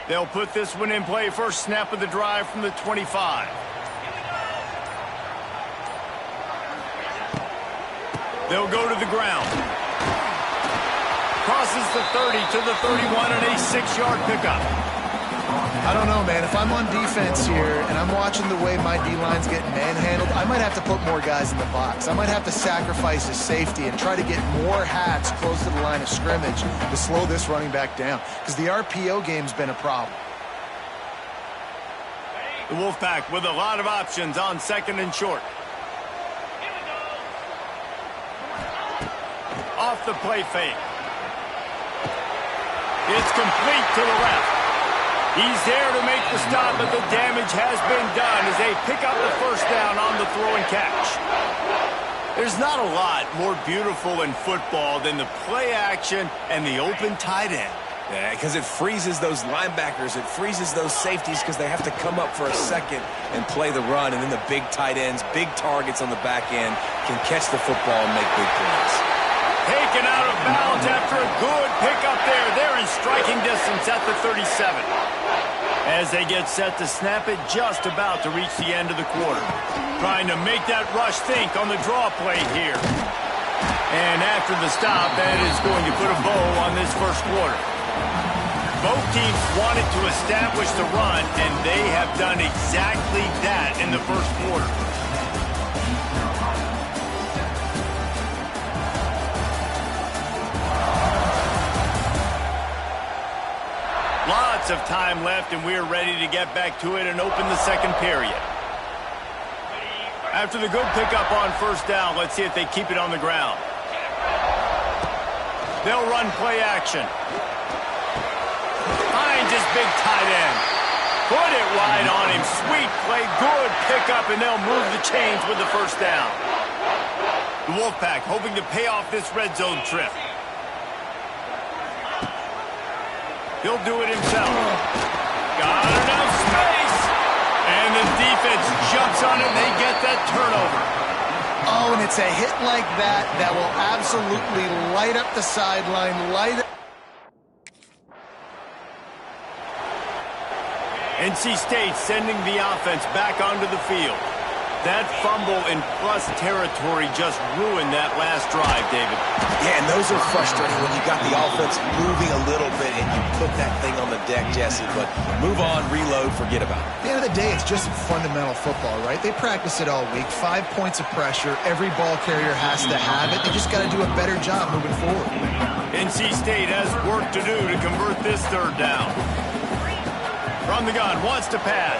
They'll put this one in play. First snap of the drive from the 25. They'll go to the ground. Crosses the 30 to the 31 and a 6-yard pickup. I don't know, man. If I'm on defense here and I'm watching the way my D-line's getting manhandled, I might have to put more guys in the box. I might have to sacrifice his safety and try to get more hats close to the line of scrimmage to slow this running back down, because the RPO game's been a problem. The Wolfpack with a lot of options on second and short. Off the play fake. It's complete to the left. He's there to make the stop, but the damage has been done as they pick up the first down on the throw and catch. There's not a lot more beautiful in football than the play action and the open tight end. Yeah, because it freezes those linebackers. It freezes those safeties because they have to come up for a second and play the run. And then the big tight ends, big targets on the back end can catch the football and make big plays. Taken out of bounds after a good pickup there. They're in striking distance at the 37. As they get set to snap it, just about to reach the end of the quarter. Trying to make that rush think on the draw play here. And after the stop, that is going to put a bow on this first quarter. Both teams wanted to establish the run, and they have done exactly that in the first quarter. Lots of time left, and we're ready to get back to it and open the second period. After the good pickup on first down, let's see if they keep it on the ground. They'll run play action. Finds his big tight end. Put it wide on him. Sweet play, good pickup, and they'll move the chains with the first down. The Wolfpack hoping to pay off this red zone trip. He'll do it himself. Got enough space. And the defense jumps on it. They get that turnover. Oh, and it's a hit like that that will absolutely light up the sideline, light up. NC State sending the offense back onto the field. That fumble in plus territory just ruined that last drive, David. Yeah, and those are frustrating when you got the offense moving a little bit and you put that thing on the deck, Jesse. But move on, reload, forget about it. At the end of the day, it's just fundamental football, right? They practice it all week. 5 points of pressure. Every ball carrier has to have it. They just got to do a better job moving forward. NC State has work to do to convert this third down. From the gun, wants to pass.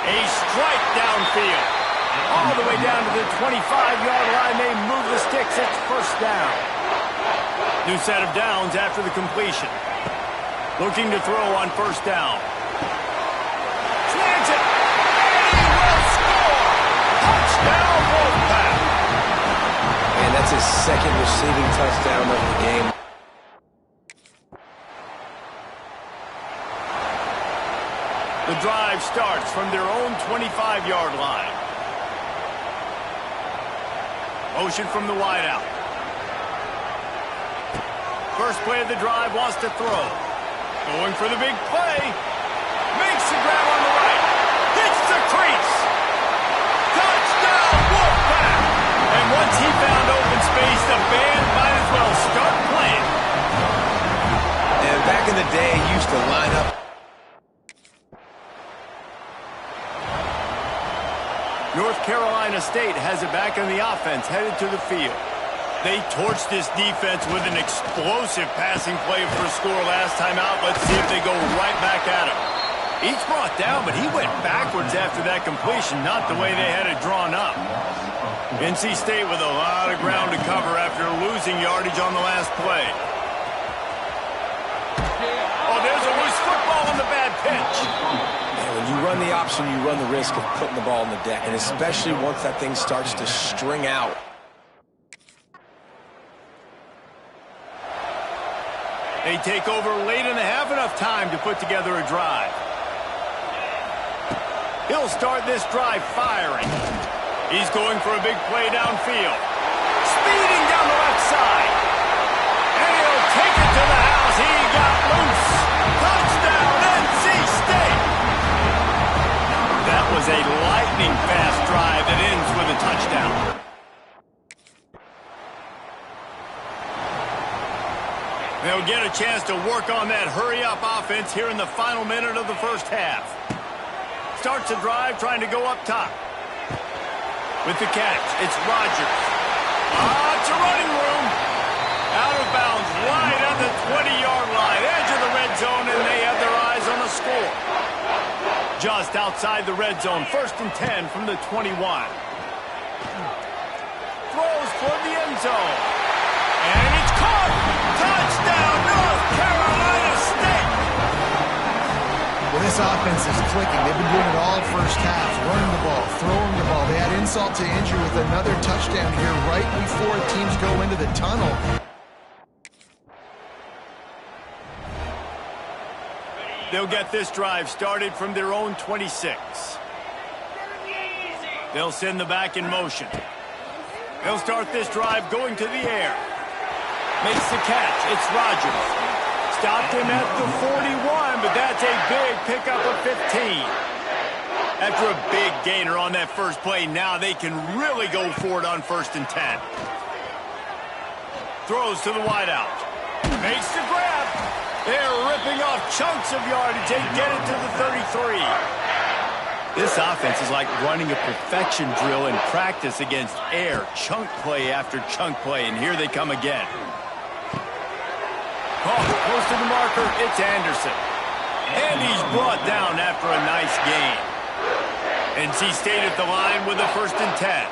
A strike downfield. All the way down to the 25-yard line. They move the sticks. It's first down. New set of downs after the completion. Looking to throw on first down. Slants it. He will score. Touchdown, Wolfpack. And that's his second receiving touchdown of the game. The drive starts from their own 25-yard line. Motion from the wideout. First play of the drive, wants to throw. Going for the big play. Makes the grab on the right. Hits the crease. Touchdown, Wolfpack. And once he found open space, the band might as well start playing. And back in the day, he used to line up. North Carolina State has it back in the offense, headed to the field. They torched this defense with an explosive passing play for a score last time out. Let's see if they go right back at him. Each brought down, but he went backwards after that completion, not the way they had it drawn up. NC State with a lot of ground to cover after losing yardage on the last play. Oh, there's a loose football on the bad pitch. When you run the option, you run the risk of putting the ball on the deck, and especially once that thing starts to string out. They take over late and have enough time to put together a drive. He'll start this drive firing. He's going for a big play downfield. Speeding down the left side. And he'll take it to the house. He got loose. a lightning-fast drive that ends with a touchdown. They'll get a chance to work on that hurry-up offense here in the final minute of the first half. Starts the drive trying to go up top. With the catch, it's Rodgers. It's a running room. Out of bounds, right at the 20-yard line, edge of the red zone, and they have their eyes on the score. Just outside the red zone, 1st and 10 from the 21. Throws for the end zone. And it's caught! Touchdown, North Carolina State! Well, this offense is clicking. They've been doing it all first half. Running the ball, throwing the ball. They had insult to injury with another touchdown here right before teams go into the tunnel. They'll get this drive started from their own 26. They'll send the back in motion. They'll start this drive going to the air. Makes the catch. It's Rodgers. Stopped him at the 41, but that's a big pickup of 15. After a big gainer on that first play, now they can really go for it on 1st and 10. Throws to the wideout. Makes the grab. They're ripping off chunks of yardage. They get it to the 33. This offense is like running a perfection drill in practice against air. Chunk play after chunk play, and here they come again. Close to the marker, it's Anderson. And he's brought down after a nice gain. NC State at the line with a 1st and 10.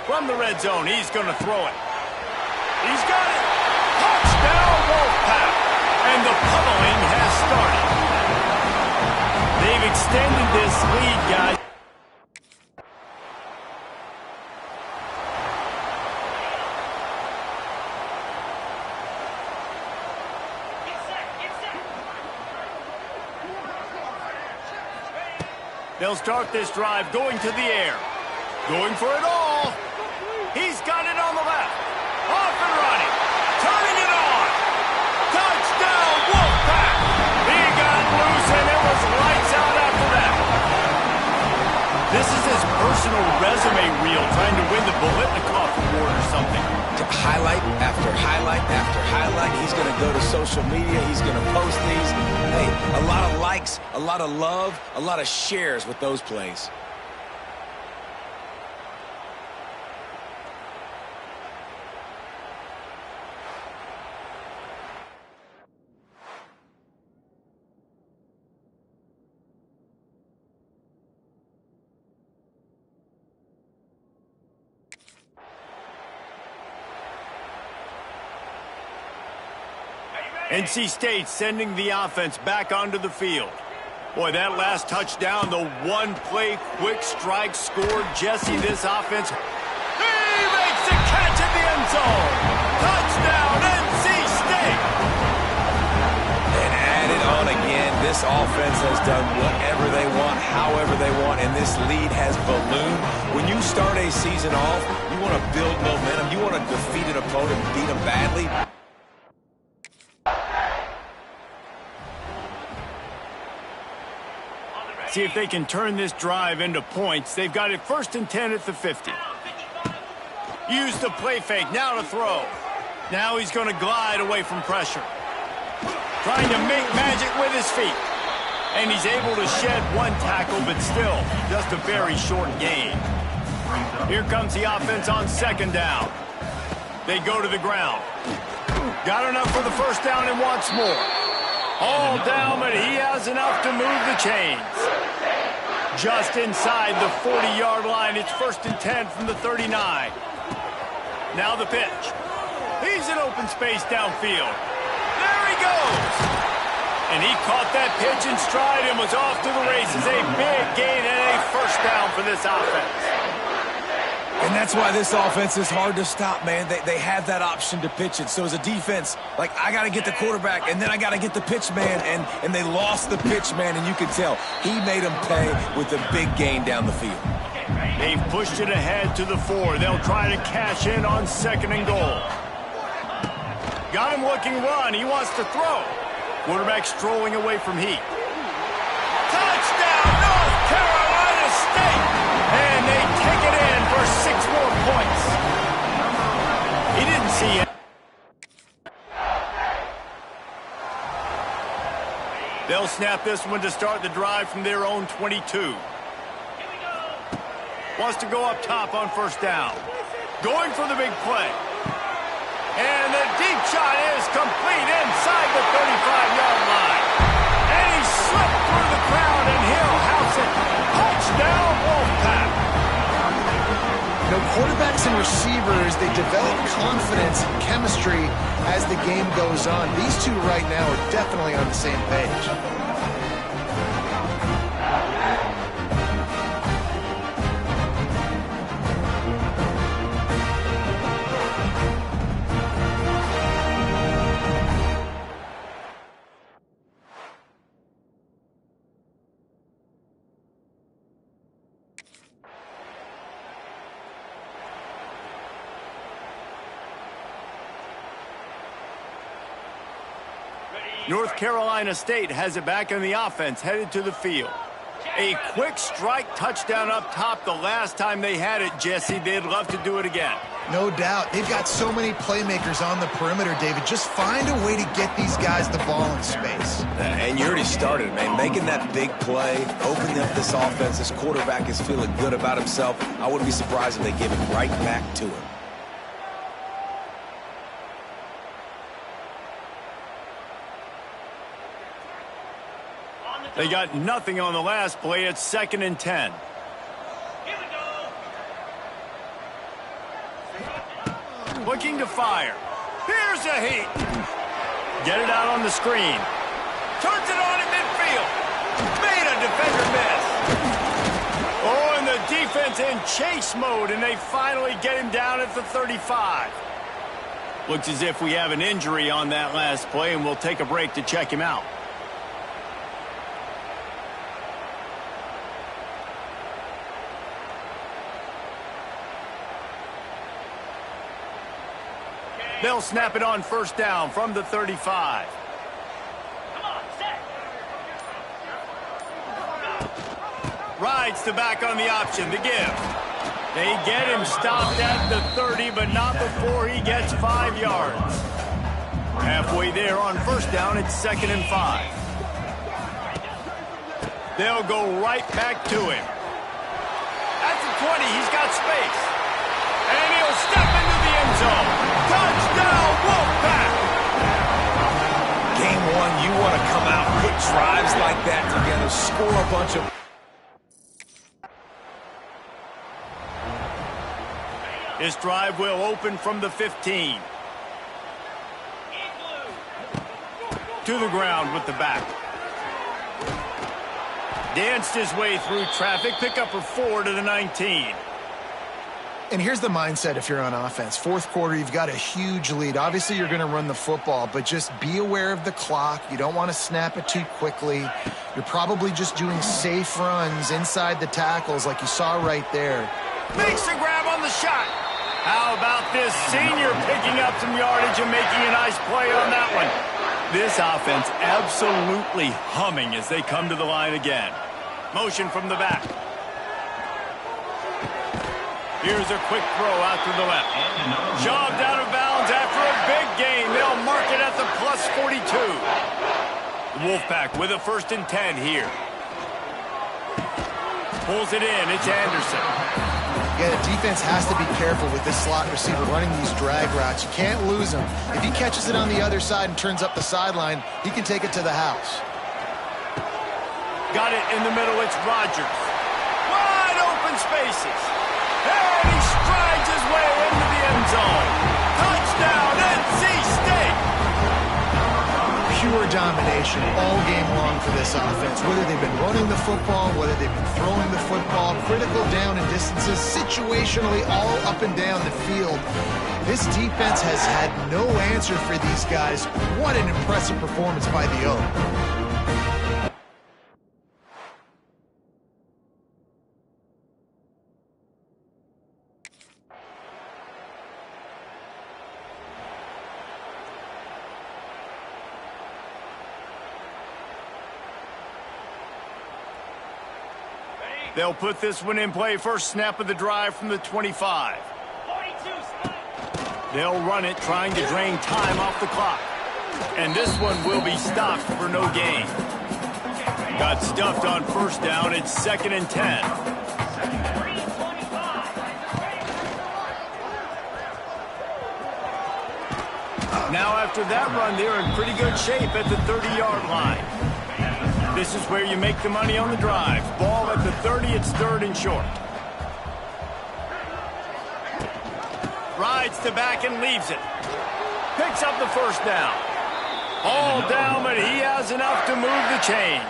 From the red zone, he's going to throw it. He's got it. Touchdown, Wolfpack. And the pummeling has started. They've extended this lead, guys. They'll start this drive going to the air. Going for it all. He's got it on the left. Off and running. Turning it on. Touchdown, Wolfpack. He got loose, and it was lights out after that. This is his personal resume reel trying to win the Biletnikoff Award or something. Highlight after highlight after highlight. He's going to go to social media. He's going to post these. Hey, a lot of likes, a lot of love, a lot of shares with those plays. NC State sending the offense back onto the field. Boy, that last touchdown, the one-play quick strike scored Jesse this offense. He makes the catch in the end zone. Touchdown, NC State. And add it on again. This offense has done whatever they want, however they want, and this lead has ballooned. When you start a season off, you want to build momentum. You want to defeat an opponent and beat them badly. See if they can turn this drive into points. They've got it 1st and 10 at the 50. Use the play fake, now to throw. Now he's going to glide away from pressure. Trying to make magic with his feet. And he's able to shed one tackle, but still, just a very short gain. Here comes the offense on 2nd down. They go to the ground. Got enough for the 1st down and wants more. All down, but he has enough to move the chains. Just inside the 40-yard line, it's 1st and 10 from the 39. Now the pitch. He's in open space downfield. There he goes. And he caught that pitch in stride and was off to the races. A big gain and a 1st down for this offense. And that's why this offense is hard to stop, man. They have that option to pitch it. So as a defense, like, I got to get the quarterback, and then I got to get the pitch man, and they lost the pitch man, and you can tell he made them pay with a big gain down the field. They've pushed it ahead to the 4. They'll try to cash in on 2nd and goal. Got him looking run. He wants to throw. Quarterback strolling away from Heat. Carolina State. And they take it in for 6 more points. He didn't see it. They'll snap this one to start the drive from their own 22. Wants to go up top on first down. Going for the big play. And the deep shot is complete inside the 35-yard line. And he slipped through the crowd, and he'll house it. Touchdown, Wolfpack. You know, quarterbacks and receivers, they develop confidence and chemistry as the game goes on. These two right now are definitely on the same page. North Carolina State has it back in the offense, headed to the field. A quick strike touchdown up top the last time they had it, Jesse. They'd love to do it again. No doubt. They've got so many playmakers on the perimeter, David. Just find a way to get these guys the ball in space. And you already started, man. Making that big play, opening up this offense. This quarterback is feeling good about himself. I wouldn't be surprised if they give it right back to him. They got nothing on the last play. It's 2nd and 10. Looking to fire. Here's a heat. Get it out on the screen. Turns it on in midfield. Made a defender miss. Oh, and the defense in chase mode, and they finally get him down at the 35. Looks as if we have an injury on that last play, and we'll take a break to check him out. They'll snap it on first down from the 35. Rides the back on the option, the give. They get him stopped at the 30, but not before he gets 5 yards. Halfway there on first down, it's 2nd and 5. They'll go right back to him. At the 20, he's got space. And he'll step into the end zone. Touchdown, Wolfpack! Game one, you want to come out, put drives like that together, score a bunch of... This drive will open from the 15. To the ground with the back. Danced his way through traffic, pick up for 4 to the 19. And here's the mindset if you're on offense. Fourth quarter, you've got a huge lead. Obviously, you're going to run the football, but just be aware of the clock. You don't want to snap it too quickly. You're probably just doing safe runs inside the tackles like you saw right there. Makes the grab on the shot. How about this senior picking up some yardage and making a nice play on that one? This offense absolutely humming as they come to the line again. Motion from the back. Here's a quick throw out to the left. Shoved out of bounds after a big gain. They'll mark it at the plus 42. The Wolfpack with a 1st and 10 here. Pulls it in. It's Anderson. Yeah, the defense has to be careful with this slot receiver running these drag routes. You can't lose him. If he catches it on the other side and turns up the sideline, he can take it to the house. Got it in the middle. It's Rodgers. Wide open spaces. And he strides his way into the end zone. Touchdown, NC State. Pure domination all game long for this offense. Whether they've been running the football, whether they've been throwing the football, critical down and distances, situationally all up and down the field. This defense has had no answer for these guys. What an impressive performance by the O. They'll put this one in play first snap of the drive from the 25. They'll run it, trying to drain time off the clock. And this one will be stopped for no gain. Got stuffed on first down. It's 2nd and 10. Now after that run, they're in pretty good shape at the 30-yard line. This is where you make the money on the drive. Ball at the 30, it's 3rd and short. Rides to back and leaves it. Picks up the first down. All down, but he has enough to move the chains.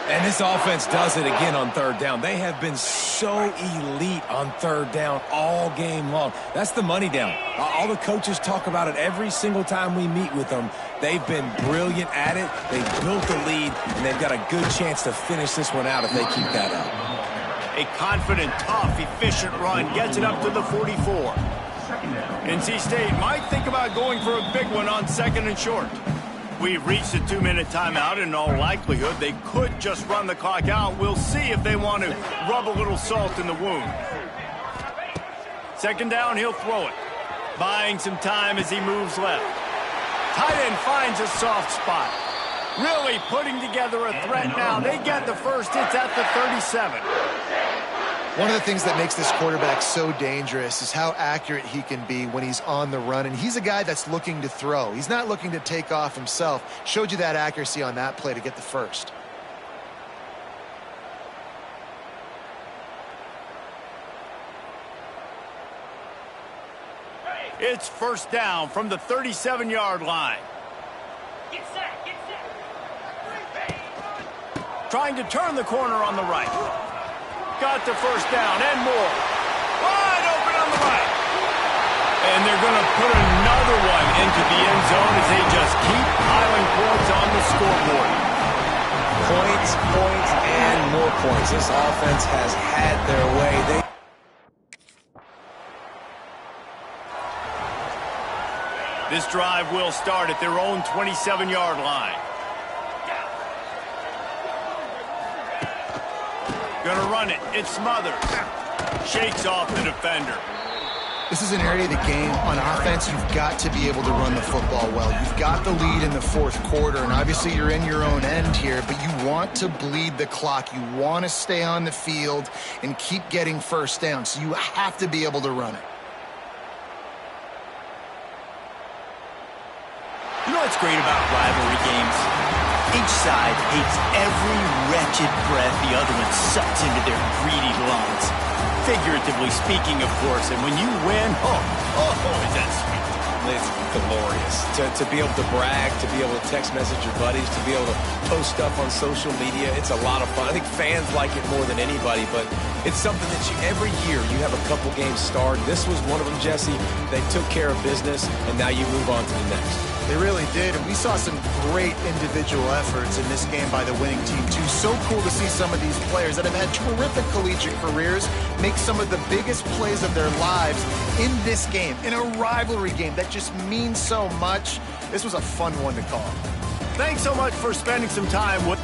And this offense does it again on 3rd down. They have been so elite on 3rd down all game long. That's the money down. All the coaches talk about it every single time we meet with them. They've been brilliant at it. They've built the lead, and they've got a good chance to finish this one out if they keep that up. A confident, tough, efficient run gets it up to the 44. NC State might think about going for a big one on 2nd and short. We've reached a 2-minute timeout. In all likelihood, they could just run the clock out. We'll see if they want to rub a little salt in the wound. 2nd down, he'll throw it. Buying some time as he moves left. Tight end finds a soft spot. Really putting together a threat now. They get the first. It's at the 37. One of the things that makes this quarterback so dangerous is how accurate he can be when he's on the run. And he's a guy that's looking to throw. He's not looking to take off himself. Showed you that accuracy on that play to get the first. It's 1st down from the 37-yard line. Get set, get set. Trying to turn the corner on the right. Got the first down and more. Wide open on the right. And they're going to put another one into the end zone as they just keep piling points on the scoreboard. Points, points, and more points. This offense has had their way. This drive will start at their own 27-yard line. Gonna run it. It's smothered. Shakes off the defender. This is an area of the game on offense you've got to be able to run the football well. You've got the lead in the 4th quarter, and obviously you're in your own end here, but you want to bleed the clock. You want to stay on the field and keep getting first down, so you have to be able to run it. You know what's great about rivalry games? Each side hates every wretched breath the other one sucks into their greedy lungs. Figuratively speaking, of course, and when you win, is that sweet. It's glorious. To be able to brag, to be able to text message your buddies, to be able to post stuff on social media, it's a lot of fun. I think fans like it more than anybody, but it's something that every year you have a couple games start. This was one of them, Jesse. They took care of business, and now you move on to the next. They really did, and we saw some great individual efforts in this game by the winning team, too. So cool to see some of these players that have had terrific collegiate careers make some of the biggest plays of their lives in this game, in a rivalry game that just means so much. This was a fun one to call. Thanks so much for spending some time with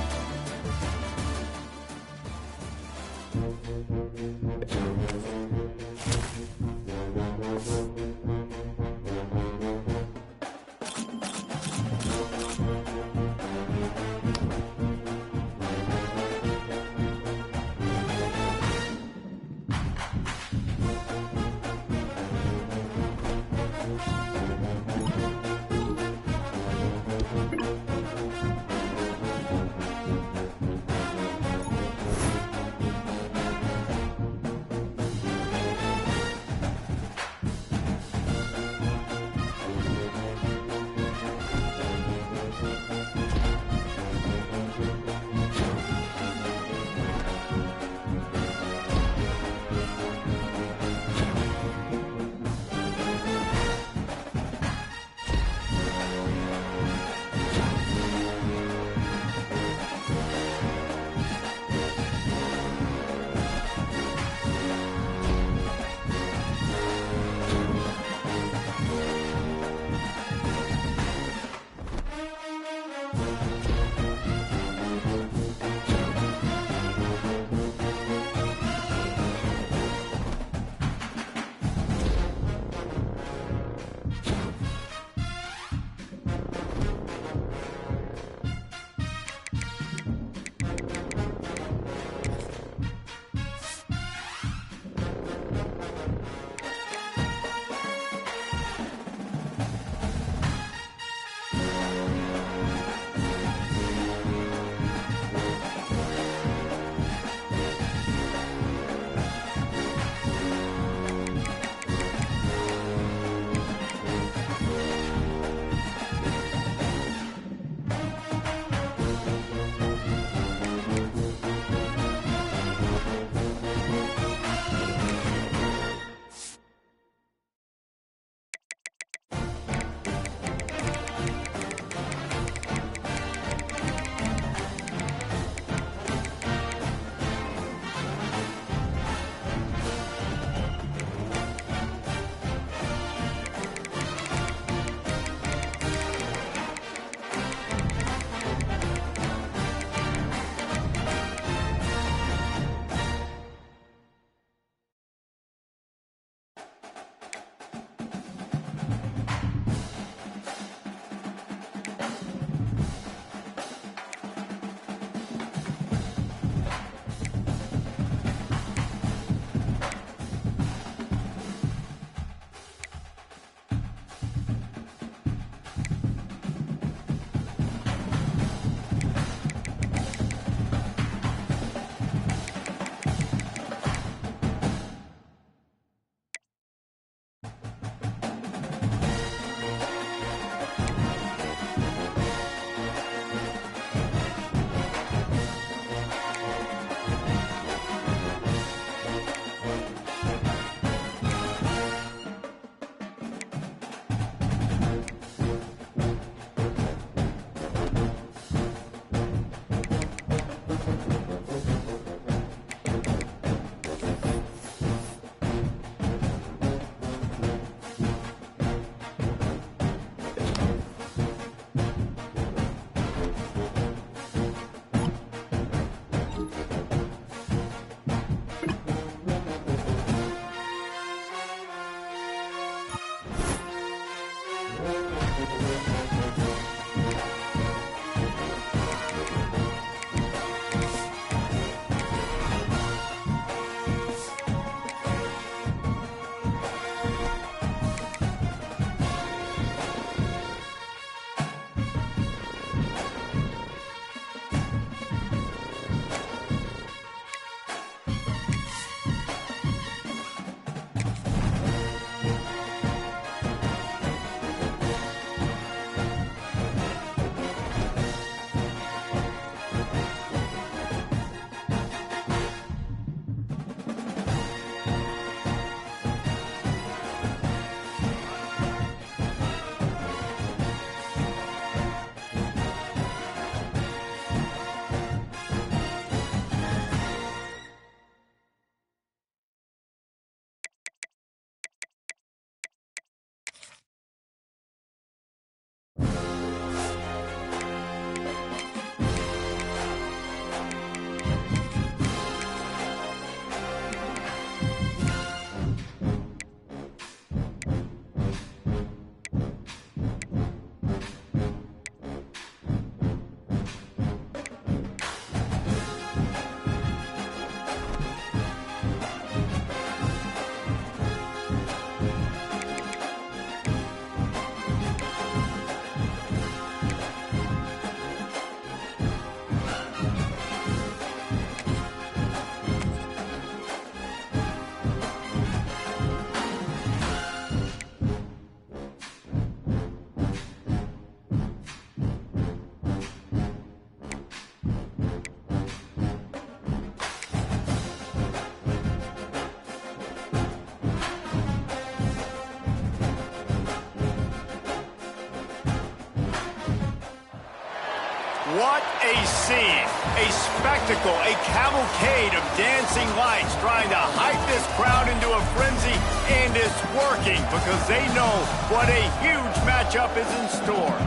scene, a spectacle, a cavalcade of dancing lights trying to hype this crowd into a frenzy, and it's working because they know what a huge matchup is in store.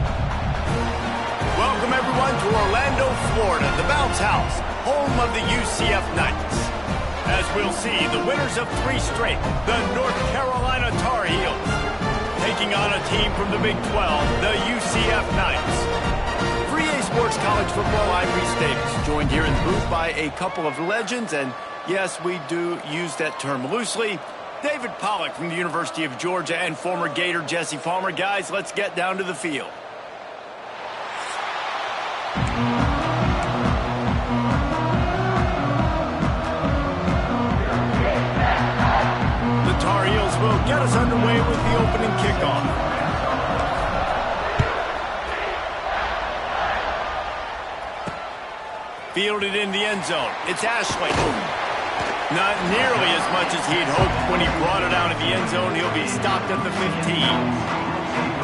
Welcome, everyone, to Orlando, Florida, the Bounce House, home of the UCF Knights. As we'll see, the winners of 3 straight, the North Carolina Tar Heels, taking on a team from the Big 12, the UCF Knights. For EA Sports College Football, I'm Reese Davis, joined here in the booth by a couple of legends, and yes, we do use that term loosely. David Pollack from the University of Georgia and former Gator Jesse Palmer. Guys, let's get down to the field. The Tar Heels will get us underway with the opening kickoff. Fielded in the end zone. It's Ashley. Not nearly as much as he'd hoped when he brought it out of the end zone. He'll be stopped at the 15.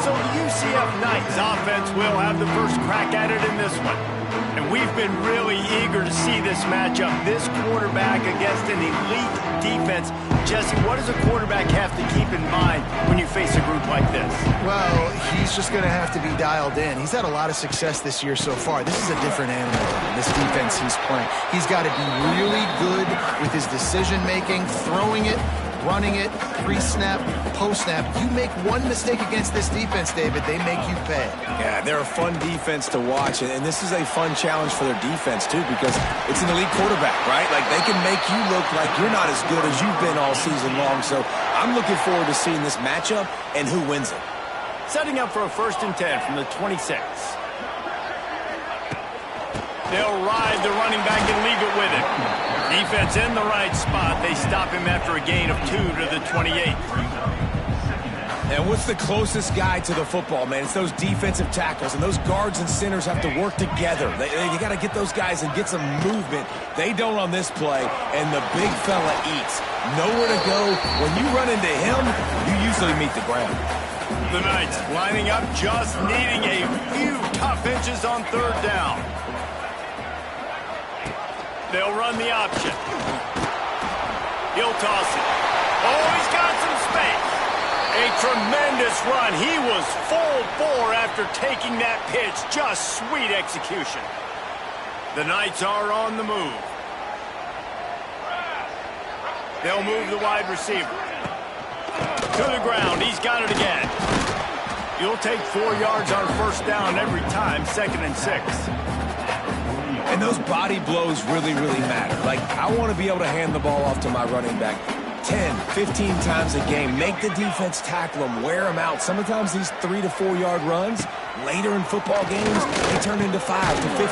So the UCF Knights offense will have the first crack at it in this one. And we've been really eager to see this matchup. This quarterback against an elite defense. Jesse, what does a quarterback have to keep in mind when you face a group like this? Well, he's just going to have to be dialed in. He's had a lot of success this year so far. This is a different animal than this defense he's playing. He's got to be really good with his decision-making, throwing it, running it, pre-snap, post-snap. You make one mistake against this defense, David, they make you pay. Yeah, they're a fun defense to watch, and this is a fun challenge for their defense, too, because it's an elite quarterback, right? Like, they can make you look like you're not as good as you've been all season long, so I'm looking forward to seeing this matchup and who wins it. Setting up for a 1st and 10 from the 26. They'll ride the running back and leave it with it. Defense in the right spot. They stop him after a gain of 2 to the 28. And what's the closest guy to the football, man? It's those defensive tackles, and those guards and centers have to work together. You got to get those guys and get some movement. They don't on this play, and the big fella eats. Nowhere to go. When you run into him, you usually meet the ground. The Knights lining up, just needing a few tough inches on 3rd down. They'll run the option. He'll toss it. Oh, he's got some space. A tremendous run. He was full bore after taking that pitch. Just sweet execution. The Knights are on the move. They'll move the wide receiver. To the ground. He's got it again. You'll take 4 yards on 1st down every time, 2nd and 6. And those body blows really, really matter. Like, I want to be able to hand the ball off to my running back 10, 15 times a game. Make the defense tackle them, wear them out. Sometimes these 3 to 4 yard runs, later in football games, they turn into 5 to 15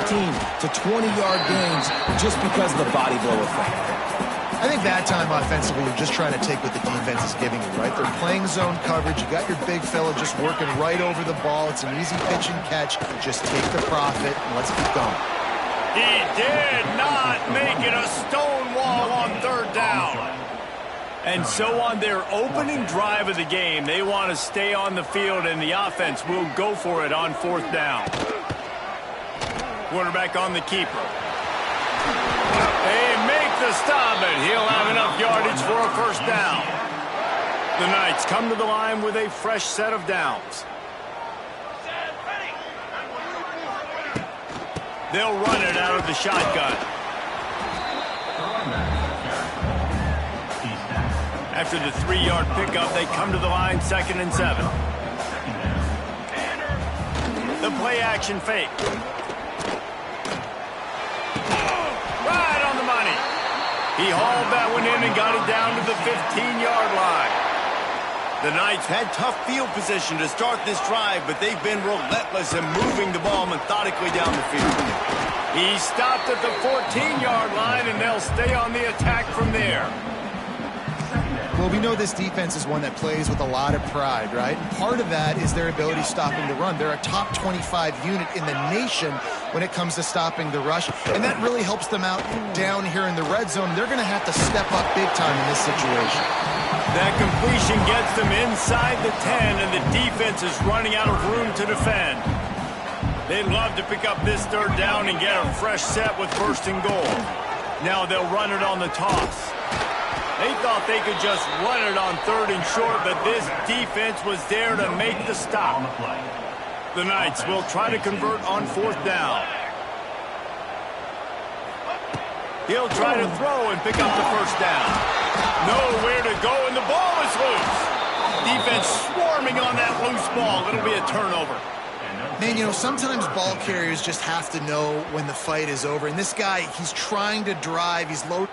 to 20-yard gains just because of the body blow effect. I think that time offensively, you're just trying to take what the defense is giving you, right? They're playing zone coverage. You got your big fella just working right over the ball. It's an easy pitch and catch. Just take the profit and let's keep going. He did not make it a stone wall on 3rd down. And so on their opening drive of the game, they want to stay on the field, and the offense will go for it on 4th down. Quarterback on the keeper. They make the stop, and he'll have enough yardage for a 1st down. The Knights come to the line with a fresh set of downs. They'll run it out of the shotgun. After the 3-yard pickup, they come to the line, 2nd and 7. The play action fake. Right on the money. He hauled that one in and got it down to the 15-yard line. The Knights had tough field position to start this drive, but they've been relentless in moving the ball methodically down the field. He stopped at the 14-yard line, and they'll stay on the attack from there. Well, we know this defense is one that plays with a lot of pride, right? And part of that is their ability stopping the run. They're a top 25 unit in the nation when it comes to stopping the rush, and that really helps them out down here in the red zone. They're going to have to step up big time in this situation. That completion gets them inside the 10, and the defense is running out of room to defend. They'd love to pick up this third down and get a fresh set with first and goal. Now they'll run it on the toss. They thought they could just run it on third and short, but this defense was there to make the stop. The Knights will try to convert on fourth down. He'll try to throw and pick up the first down. Nowhere to go, and the ball is loose. Defense swarming on that loose ball. It'll be a turnover. Man, you know, sometimes ball carriers just have to know when the fight is over. And this guy, he's trying to drive. He's low.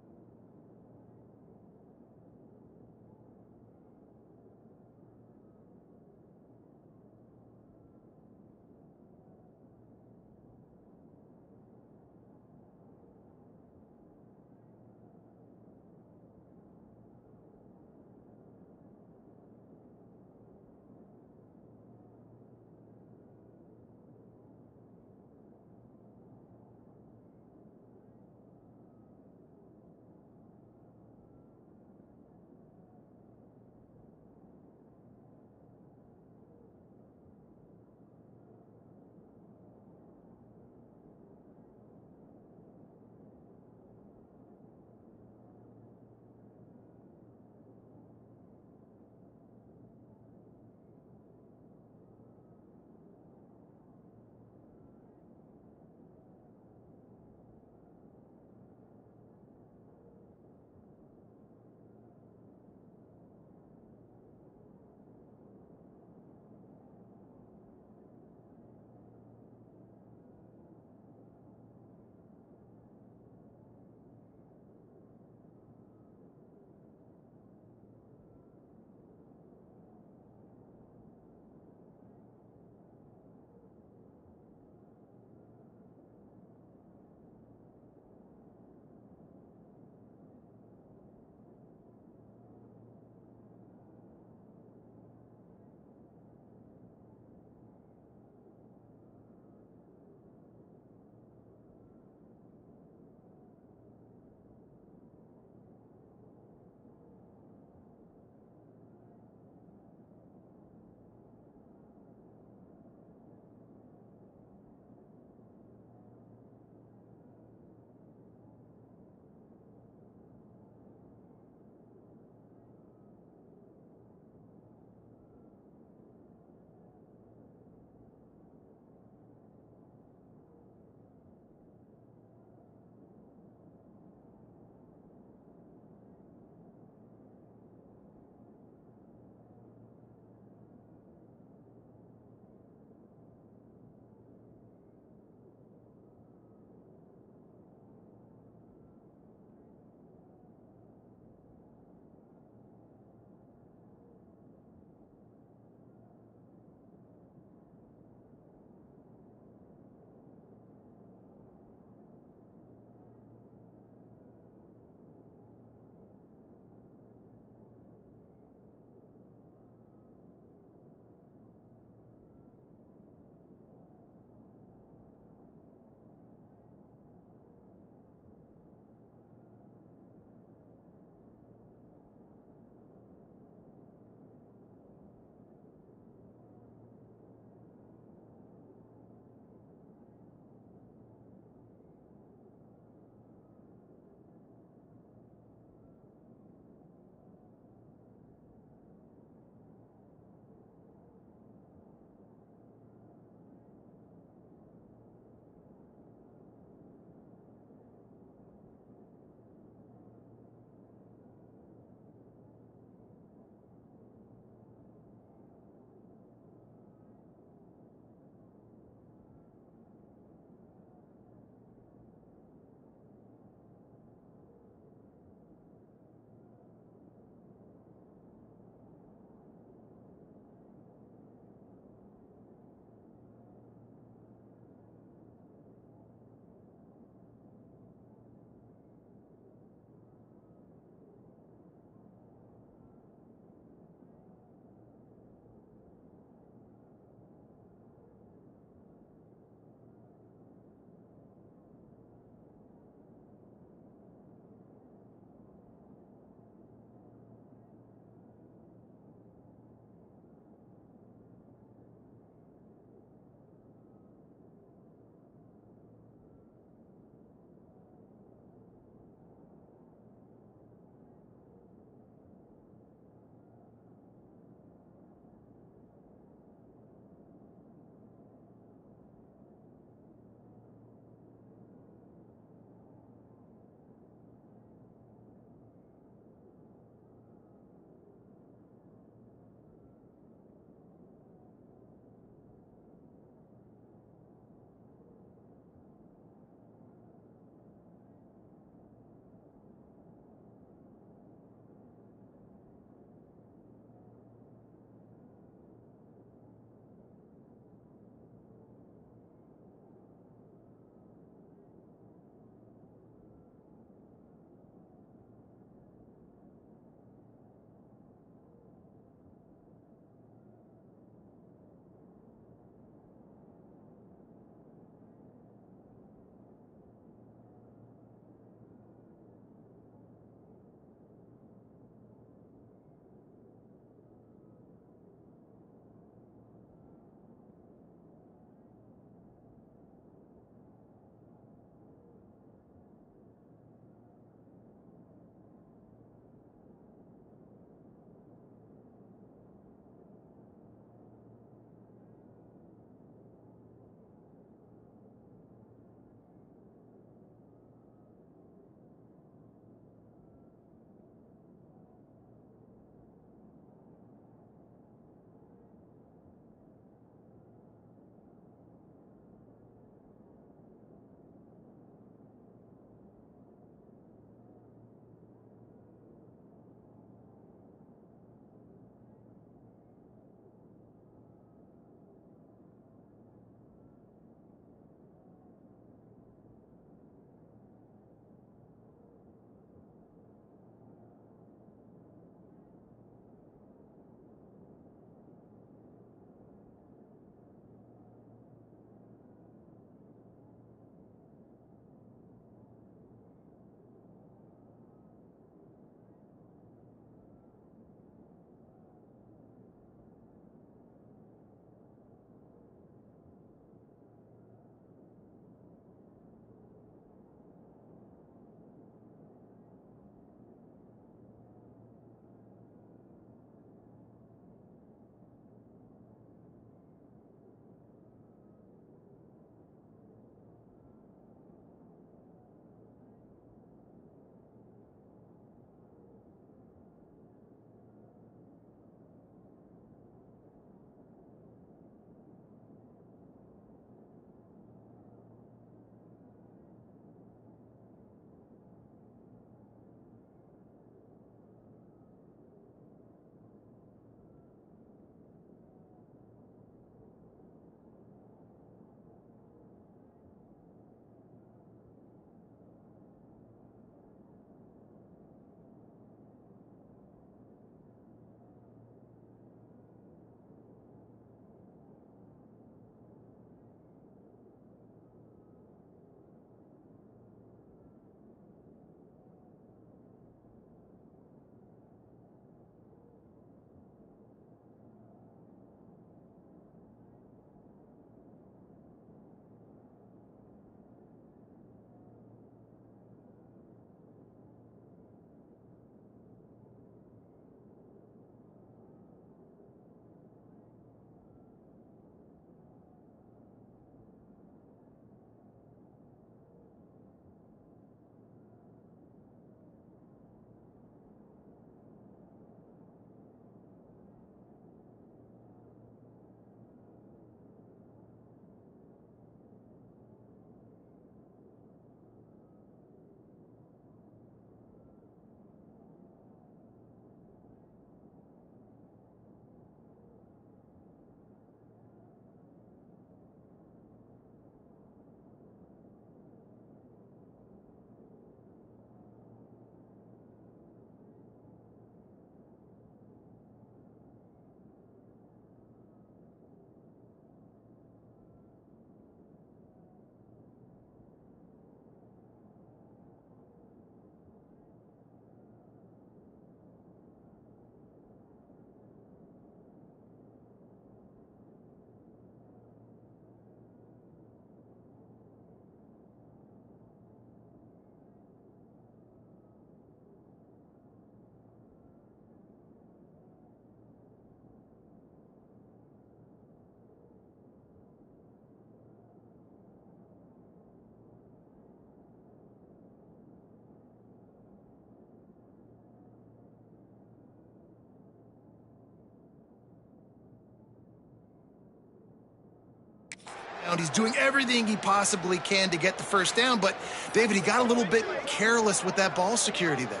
He's doing everything he possibly can to get the first down, but, David, he got a little bit careless with that ball security there.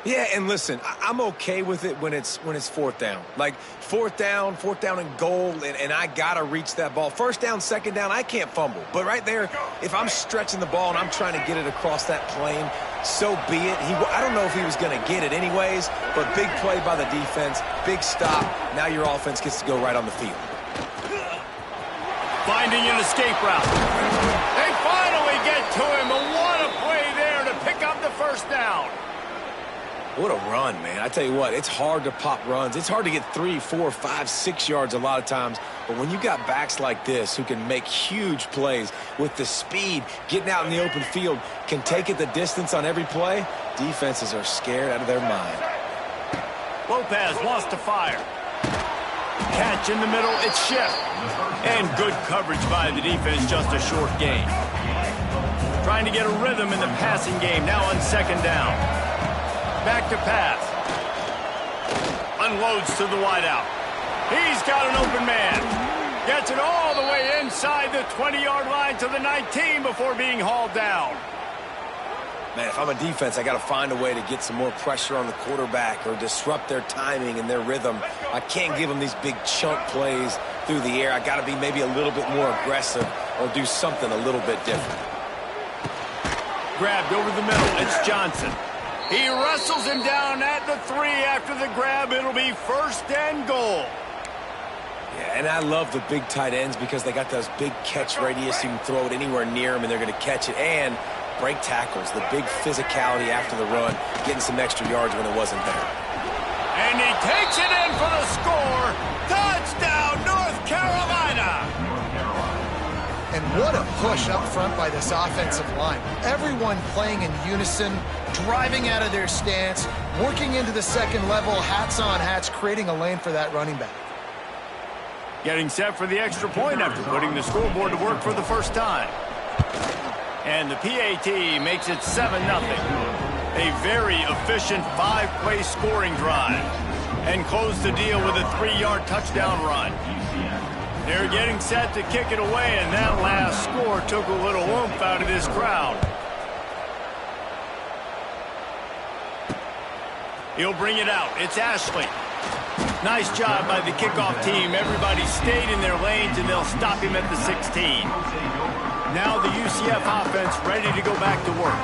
Yeah, and listen, I'm okay with it when it's fourth down. Like, fourth down and goal, and I got to reach that ball. First down, second down, I can't fumble. But right there, if I'm stretching the ball and I'm trying to get it across that plane, so be it. I don't know if he was going to get it anyways, but big play by the defense, big stop. Now your offense gets to go right on the field. Finding an escape route. They finally get to him, and what a play there to pick up the first down. What a run, man. I tell you what, it's hard to pop runs. It's hard to get 3, 4, 5, 6 yards a lot of times. But when you got backs like this who can make huge plays with the speed, getting out in the open field, can take it the distance on every play, defenses are scared out of their mind. Lopez wants to fire. Catch in the middle, it's Schiff. And good coverage by the defense, just a short gain. Trying to get a rhythm in the passing game, now on second down. Back to pass. Unloads to the wideout. He's got an open man. Gets it all the way inside the 20-yard line to the 19 before being hauled down. Man, if I'm a defense, I got to find a way to get some more pressure on the quarterback or disrupt their timing and their rhythm. I can't give them these big chunk plays through the air. I got to be maybe a little bit more aggressive or do something a little bit different. Grabbed over the middle. It's Johnson. He wrestles him down at the 3 after the grab. It'll be first and goal. Yeah, and I love the big tight ends because they got those big catch radius. You can throw it anywhere near them, and they're going to catch it. And break tackles, the big physicality after the run, getting some extra yards when it wasn't there. And he takes it in for the score. Touchdown, North Carolina. And what a push up front by this offensive line. Everyone playing in unison, driving out of their stance, working into the second level, hats on hats, creating a lane for that running back. Getting set for the extra point after putting the scoreboard to work for the first time. And the PAT makes it 7-0. A very efficient 5-play scoring drive. And close the deal with a 3-yard touchdown run. They're getting set to kick it away, and that last score took a little oomph out of this crowd. He'll bring it out. It's Ashley. Nice job by the kickoff team. Everybody stayed in their lanes, and they'll stop him at the 16. Now the UCF offense ready to go back to work.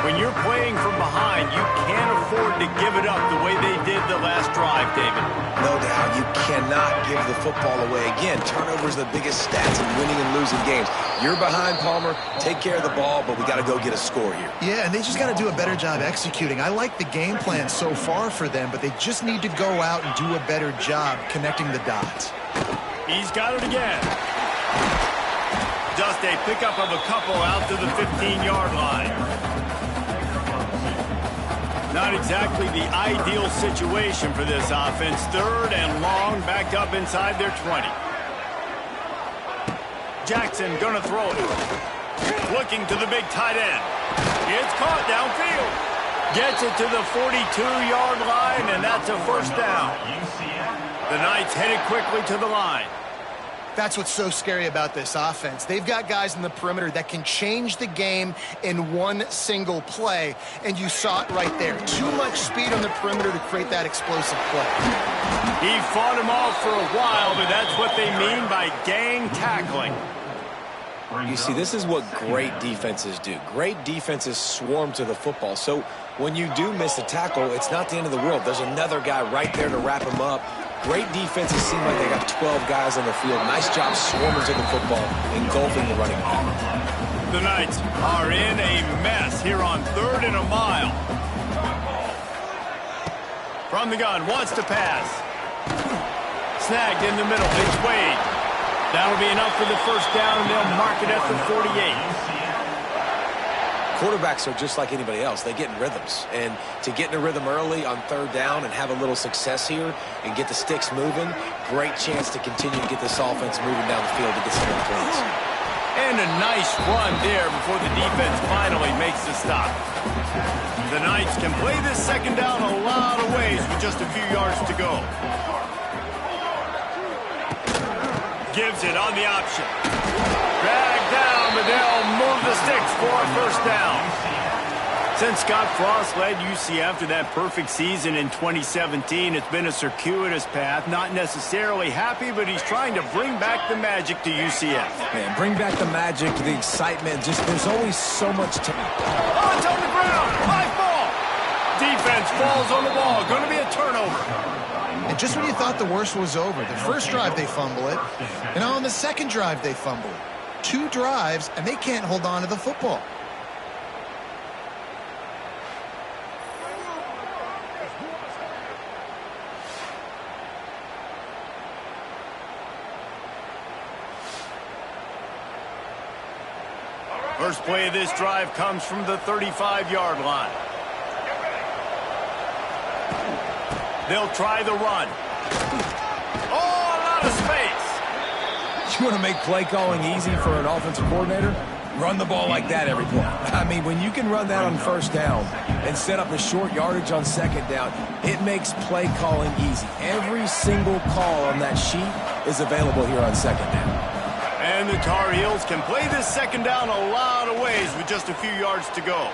When you're playing from behind, you can't afford to give it up the way they did the last drive, David. No doubt, you cannot give the football away. Again, turnovers are the biggest stats in winning and losing games. You're behind, Palmer. Take care of the ball, but we got to go get a score here. Yeah, and they just got to do a better job executing. I like the game plan so far for them, but they just need to go out and do a better job connecting the dots. He's got it again. Just a pickup of a couple out to the 15-yard line. Not exactly the ideal situation for this offense. Third and long, backed up inside their 20. Jackson gonna throw it. Looking to the big tight end. It's caught downfield. Gets it to the 42-yard line, and that's a first down. The Knights headed quickly to the line. That's what's so scary about this offense. They've got guys in the perimeter that can change the game in one single play, and you saw it right there. Too much speed on the perimeter to create that explosive play. He fought him off for a while, but that's what they mean by gang tackling. You see, this is what great defenses do. Great defenses swarm to the football. So when you do miss a tackle, it's not the end of the world. There's another guy right there to wrap him up. Great defenses seem like they got 12 guys on the field. Nice job swarming to the football, engulfing the running back. The Knights are in a mess here on 3rd and a mile. From the gun, wants to pass. Snagged in the middle, it's Wade. That'll be enough for the first down, and they'll mark it at the 48. Quarterbacks are just like anybody else. They get in rhythms. And to get in a rhythm early on 3rd down and have a little success here and get the sticks moving, great chance to continue to get this offense moving down the field to get some more points. And a nice run there before the defense finally makes the stop. The Knights can play this second down a lot of ways with just a few yards to go. Gives it on the option. Dragged down, but they'll move the sticks for a first down. Since Scott Frost led UCF to that perfect season in 2017, it's been a circuitous path. Not necessarily happy, but he's trying to bring back the magic to UCF. Man, bring back the magic, the excitement. Just there's always so much to... Oh, it's on the ground. High ball. Defense falls on the ball. Going to be a turnover. And just when you thought the worst was over, the first drive they fumble it, and on the second drive they fumble it. 2 drives, and they can't hold on to the football. First play of this drive comes from the 35-yard line. They'll try the run. Oh, a lot of space. You want to make play calling easy for an offensive coordinator? Run the ball like that every play. I mean, when you can run that on first down and set up the short yardage on second down, it makes play calling easy. Every single call on that sheet is available here on second down. And the Tar Heels can play this second down a lot of ways with just a few yards to go.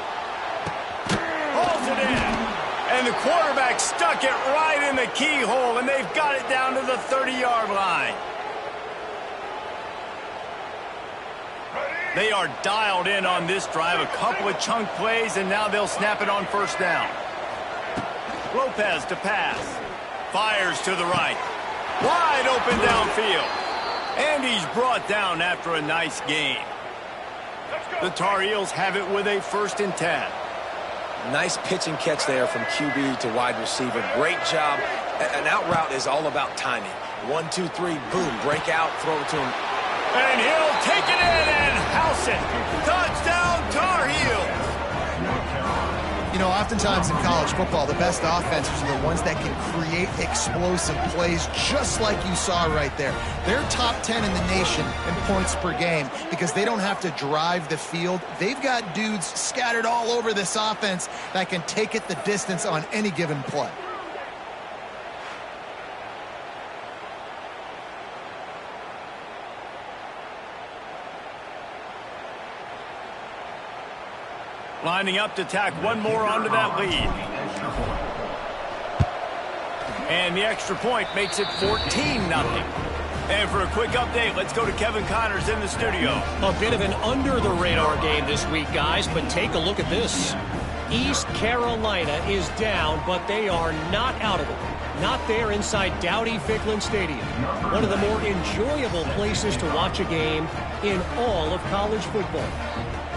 Hauls it in. And the quarterback stuck it right in the keyhole, and they've got it down to the 30-yard line. They are dialed in on this drive. A couple of chunk plays, and now they'll snap it on first down. Lopez to pass. Fires to the right. Wide open downfield. And he's brought down after a nice gain. The Tar Heels have it with a 1st and 10. Nice pitch and catch there from QB to wide receiver. Great job. An out route is all about timing. 1, 2, 3, boom, break out, throw it to him. And he'll take it in and house it. Touchdown, Tar Heels. You know, oftentimes in college football, the best offenses are the ones that can create explosive plays, just like you saw right there. They're top 10 in the nation in points per game because they don't have to drive the field. They've got dudes scattered all over this offense that can take it the distance on any given play. Lining up to tack one more onto that lead. And the extra point makes it 14-0. And for a quick update, let's go to Kevin Connors in the studio. A bit of an under-the-radar game this week, guys, but take a look at this. East Carolina is down, but they are not out of it. Not there inside Dowdy-Ficklin Stadium. One of the more enjoyable places to watch a game in all of college football.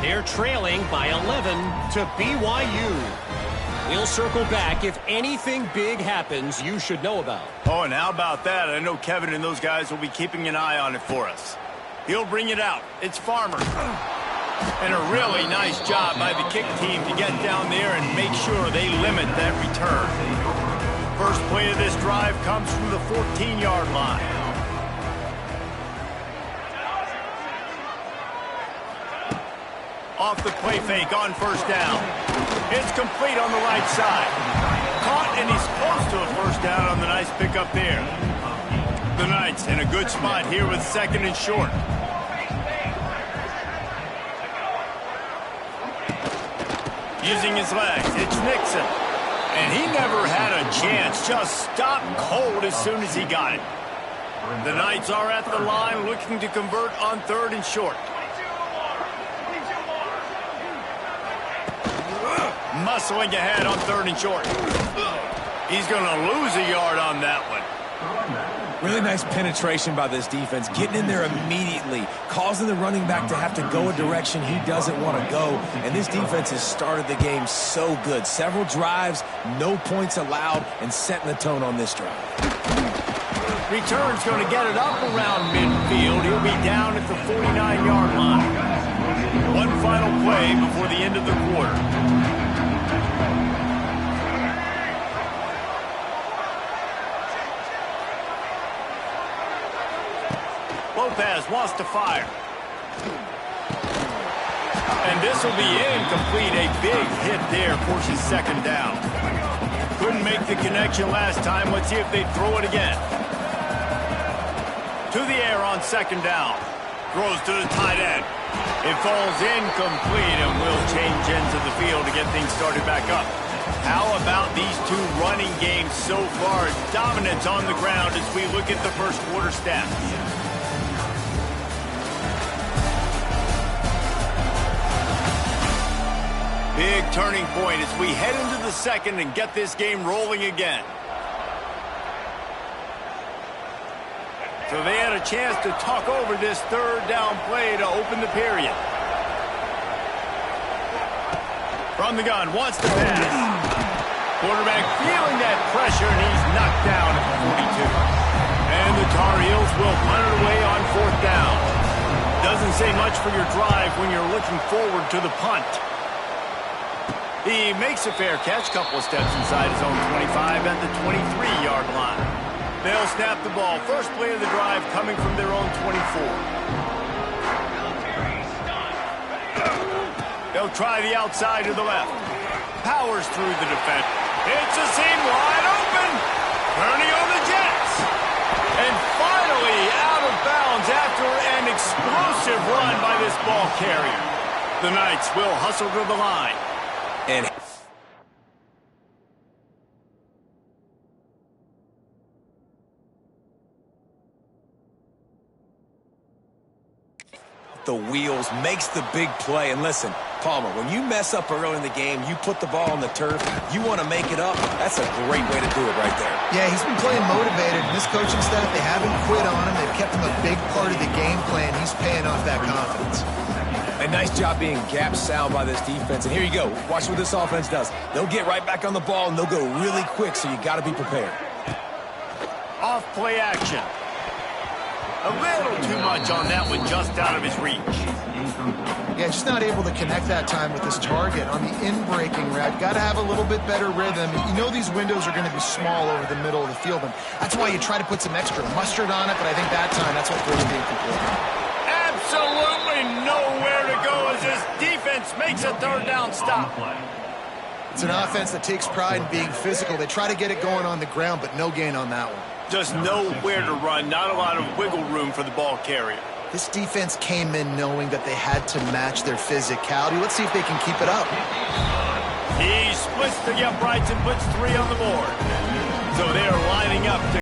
They're trailing by 11 to BYU. We'll circle back if anything big happens you should know about. Oh, and how about that? I know Kevin and those guys will be keeping an eye on it for us. He'll bring it out. It's Farmer. And a really nice job by the kick team to get down there and make sure they limit that return. First play of this drive comes from the 14-yard line. Off the play fake on first down. It's complete on the right side. Caught, and he's close to a first down on the nice pickup there. The Knights in a good spot here with 2nd and short. Using his legs, it's Nixon. And he never had a chance. Just stopped cold as soon as he got it. The Knights are at the line looking to convert on 3rd and short. Muscling ahead on 3rd and short. He's going to lose a yard on that one. Really nice penetration by this defense, getting in there immediately, causing the running back to have to go a direction he doesn't want to go. And this defense has started the game so good. Several drives, no points allowed, and setting the tone on this drive. Return's going to get it up around midfield. He'll be down at the 49-yard line. One final play before the end of the quarter. Lopez wants to fire. And this will be incomplete. A big hit there forces 2nd down. Couldn't make the connection last time. Let's see if they throw it again. To the air on second down. Throws to the tight end. It falls incomplete and will change ends of the field to get things started back up. How about these two running games so far? Dominance on the ground as we look at the first quarter stats. Big turning point as we head into the second and get this game rolling again. So they had a chance to talk over this third down play to open the period. From the gun, wants to pass. Quarterback feeling that pressure, and he's knocked down at the 42. And the Tar Heels will punt it away on fourth down. Doesn't say much for your drive when you're looking forward to the punt. He makes a fair catch, couple of steps inside his own 25 at the 23-yard line. They'll snap the ball. First play of the drive coming from their own 24. They'll try the outside to the left. Powers through the defense. It's a seam wide open. Turning on the Jets. And finally out of bounds after an explosive run by this ball carrier. The Knights will hustle to the line. And the wheels, makes the big play. And listen, Palmer, when you mess up early in the game, you put the ball on the turf, you want to make it up, that's a great way to do it right there. Yeah, he's been playing motivated. And this coaching staff, they haven't quit on him. They've kept him a big part of the game plan. He's paying off that confidence. A nice job being gap sound by this defense. And here you go. Watch what this offense does. They'll get right back on the ball, and they'll go really quick, so you got to be prepared. Off play action. A little too much on that one, just out of his reach. Yeah, just not able to connect that time with his target. On the in-breaking route, got to have a little bit better rhythm. You know these windows are going to be small over the middle of the field, and that's why you try to put some extra mustard on it, but I think that time that's what throws the incomplete. Absolutely nowhere to go as this defense makes a third down stop. It's an offense that takes pride in being physical. They try to get it going on the ground, but no gain on that one. Just nowhere to run, not a lot of wiggle room for the ball carrier. This defense came in knowing that they had to match their physicality. Let's see if they can keep it up. He splits the uprights and puts 3 on the board. So they are lining up to